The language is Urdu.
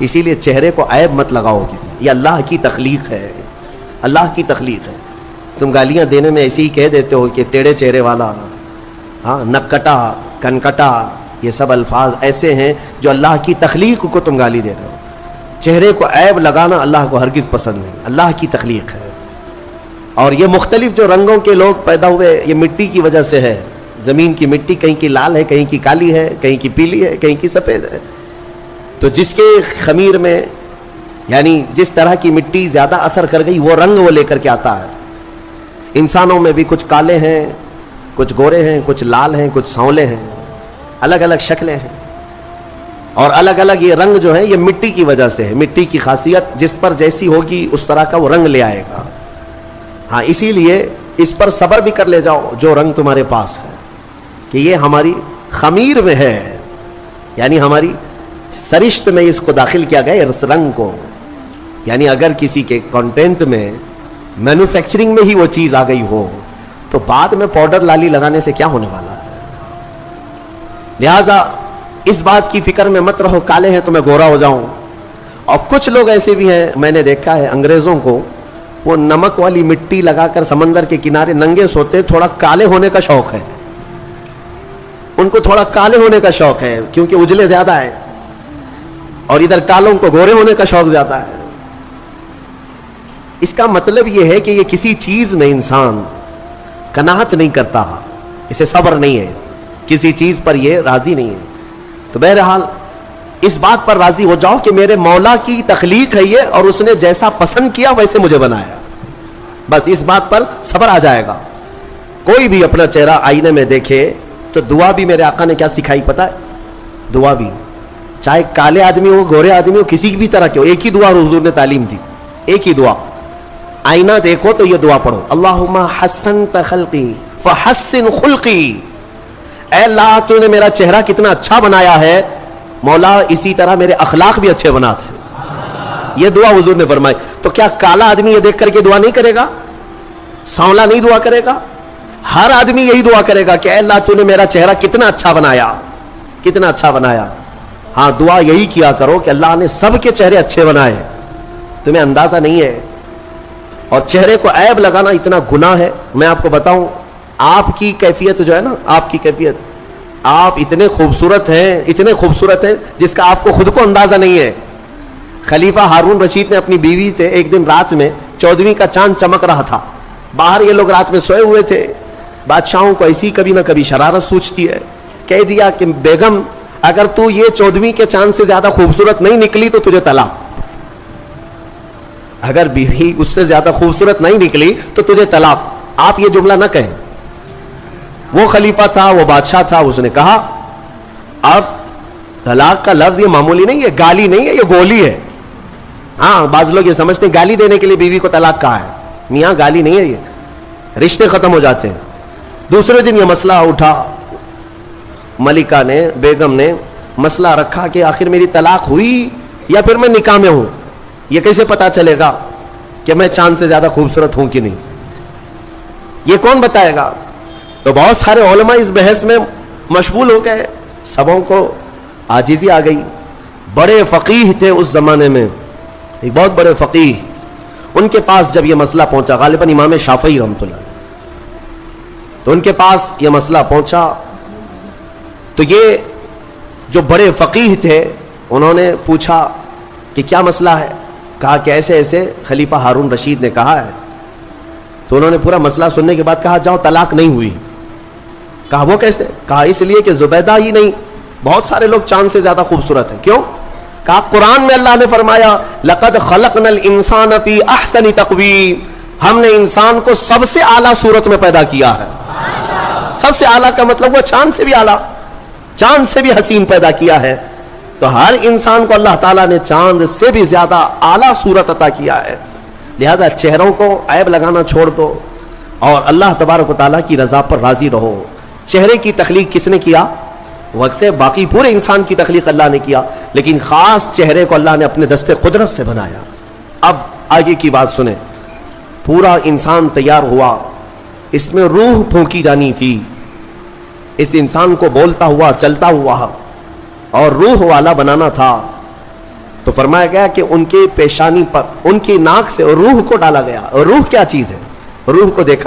اسی لیے چہرے کو عیب مت لگاؤ کسی، یہ اللہ کی تخلیق ہے، اللہ کی تخلیق ہے۔ تم گالیاں دینے میں ایسے ہی کہہ دیتے ہو کہ ٹیڑھے چہرے والا، ہاں، نکٹا، کنکٹا، یہ سب الفاظ ایسے ہیں جو اللہ کی تخلیق کو تم گالی دے رہے ہو۔ چہرے کو عیب لگانا اللہ کو ہرگز پسند نہیں، اللہ کی تخلیق ہے۔ اور یہ مختلف جو رنگوں کے لوگ پیدا ہوئے، یہ مٹی کی وجہ سے ہے۔ زمین کی مٹی کہیں کی لال ہے، کہیں کی کالی ہے، کہیں کی پیلی ہے، کہیں کی سفید ہے۔ تو جس کے خمیر میں یعنی جس طرح کی مٹی زیادہ اثر کر گئی، وہ رنگ وہ لے کر کے آتا ہے۔ انسانوں میں بھی کچھ کالے ہیں، کچھ گورے ہیں، کچھ لال ہیں، کچھ سانولے ہیں، الگ الگ شکلیں ہیں، اور الگ الگ یہ رنگ جو ہے یہ مٹی کی وجہ سے ہے۔ مٹی کی خاصیت جس پر جیسی ہوگی اس طرح کا وہ رنگ لے آئے گا۔ ہاں، اسی لیے اس پر صبر بھی کر لے جاؤ جو رنگ تمہارے پاس ہے، کہ یہ ہماری خمیر میں ہے، یعنی ہماری سرشت میں اس کو داخل کیا گیا اس رنگ کو۔ یعنی اگر کسی کے کانٹینٹ میں مینوفیکچرنگ میں ہی وہ چیز آ گئی ہو تو بعد میں پاؤڈر لالی لگانے سے کیا ہونے والا ہے؟ لہذا اس بات کی فکر میں مت رہو کالے ہیں تو میں گورا ہو جاؤں۔ اور کچھ لوگ ایسے بھی ہیں، میں نے دیکھا ہے انگریزوں کو، وہ نمک والی مٹی لگا کر سمندر کے کنارے ننگے سوتے، تھوڑا کالے ہونے کا شوق ہے ان کو، تھوڑا کالے ہونے کا شوق ہے کیونکہ اجلے زیادہ ہے، اور ادھر کالوں کو گورے ہونے کا شوق زیادہ ہے۔ اس کا مطلب یہ ہے کہ یہ کسی چیز میں انسان قناعت نہیں کرتا، اسے صبر نہیں ہے، کسی چیز پر یہ راضی نہیں ہے۔ تو بہرحال اس بات پر راضی ہو جاؤ کہ میرے مولا کی تخلیق ہے یہ، اور اس نے جیسا پسند کیا ویسے مجھے بنایا، بس اس بات پر صبر آ جائے گا۔ کوئی بھی اپنا چہرہ آئینے میں دیکھے تو دعا بھی میرے آقا نے کیا سکھائی پتہ ہے؟ دعا بھی، چاہے کالے آدمی ہو، گورے آدمی ہو، کسی بھی طرح کے ہو، ایک ہی دعا حضور نے تعلیم دی، ایک ہی دعا۔ آئینہ دیکھو تو یہ دعا پڑھو، اللہم حسنت خلقی فحسن خلقی، اے اللہ تو نے میرا چہرہ کتنا اچھا بنایا ہے، مولا اسی طرح میرے اخلاق بھی اچھے بنا دے۔ یہ دعا حضور نے فرمائی۔ تو کیا کالا آدمی یہ دیکھ کر کے دعا نہیں کرے گا؟ سانولا نہیں دعا کرے گا؟ ہر آدمی یہی دعا کرے گا کہ اے اللہ تو نے میرا چہرہ کتنا اچھا بنایا، کتنا اچھا بنایا۔ ہاں، دعا یہی کیا کرو کہ اللہ نے سب کے چہرے اچھے بنائے، تمہیں اندازہ نہیں ہے۔ اور چہرے کو عیب لگانا اتنا گناہ ہے۔ میں آپ کو بتاؤں، آپ کی کیفیت جو ہے نا، آپ کی کیفیت، آپ اتنے خوبصورت ہیں، اتنے خوبصورت ہیں جس کا آپ کو خود کو اندازہ نہیں ہے۔ خلیفہ ہارون رشید نے اپنی بیوی سے ایک دن رات میں 14ویں کا چاند چمک رہا تھا، باہر یہ لوگ رات میں سوئے ہوئے تھے۔ بادشاہوں کو ایسی کبھی نہ کبھی شرارت سوچتی ہے، کہہ دیا کہ بیگم اگر تو یہ 14ویں کے چاند سے زیادہ خوبصورت نہیں نکلی تو تجھے طلاق۔ اگر بیوی اس سے زیادہ خوبصورت نہیں نکلی تو تجھے طلاق۔ آپ یہ جملہ نہ کہیں۔ وہ خلیفہ تھا، وہ بادشاہ تھا، اس نے کہا اب طلاق کا لفظ یہ معمولی نہیں ہے، گالی نہیں ہے، یہ گولی ہے۔ ہاں، بعض لوگ یہ سمجھتے ہیں گالی دینے کے لیے بیوی کو طلاق کہا ہے، میاں گالی نہیں ہے، یہ رشتے ختم ہو جاتے ہیں۔ دوسرے دن یہ مسئلہ اٹھا، ملکہ نے، بیگم نے مسئلہ رکھا کہ آخر میری طلاق ہوئی یا پھر میں نکاح میں ہوں، یہ کیسے پتا چلے گا کہ میں چاند سے زیادہ خوبصورت ہوں کہ نہیں؟ یہ کون بتائے گا؟ تو بہت سارے علماء اس بحث میں مشغول ہو گئے، سبوں کو عاجزی آ گئی۔ بڑے فقیہ تھے اس زمانے میں، ایک بہت بڑے فقیہ، ان کے پاس جب یہ مسئلہ پہنچا، غالباً امام شافعی رحمۃ اللہ، تو ان کے پاس یہ مسئلہ پہنچا تو یہ جو بڑے فقیہ تھے انہوں نے پوچھا کہ کیا مسئلہ ہے؟ کہا کہ ایسے ایسے خلیفہ ہارون رشید نے کہا ہے۔ تو انہوں نے پورا مسئلہ سننے کے بعد کہا جاؤ طلاق نہیں ہوئی۔ کہا وہ کیسے؟ کہا اس لیے کہ زبیدہ ہی نہیں، بہت سارے لوگ چاند سے زیادہ خوبصورت ہیں۔ کیوں؟ کہا قرآن میں اللہ نے فرمایا لقد خلقنا الانسان فی احسن تقویم، ہم نے انسان کو سب سے اعلیٰ صورت میں پیدا کیا ہے۔ سب سے اعلیٰ کا مطلب وہ چاند سے بھی اعلیٰ، چاند سے بھی حسین پیدا کیا ہے۔ تو ہر انسان کو اللہ تعالیٰ نے چاند سے بھی زیادہ اعلیٰ صورت عطا کیا ہے۔ لہٰذا چہروں کو عیب لگانا چھوڑ دو اور اللہ تبارک و تعالیٰ کی رضا پر راضی رہو۔ چہرے کی تخلیق کس نے کیا؟ وقت سے باقی پورے انسان کی تخلیق اللہ نے کیا، لیکن خاص چہرے کو اللہ نے اپنے دستے قدرت سے بنایا۔ اب آگے کی بات سنیں۔ پورا انسان تیار ہوا، اس میں روح پھونکی جانی تھی، اس انسان کو بولتا ہوا، چلتا ہوا اور روح والا بنانا تھا۔ تو فرمایا گیا کہ ان کے پیشانی پر ان کی ناک سے روح کو ڈالا گیا. اور روح کیا چیز ہے؟ روح کو دیکھا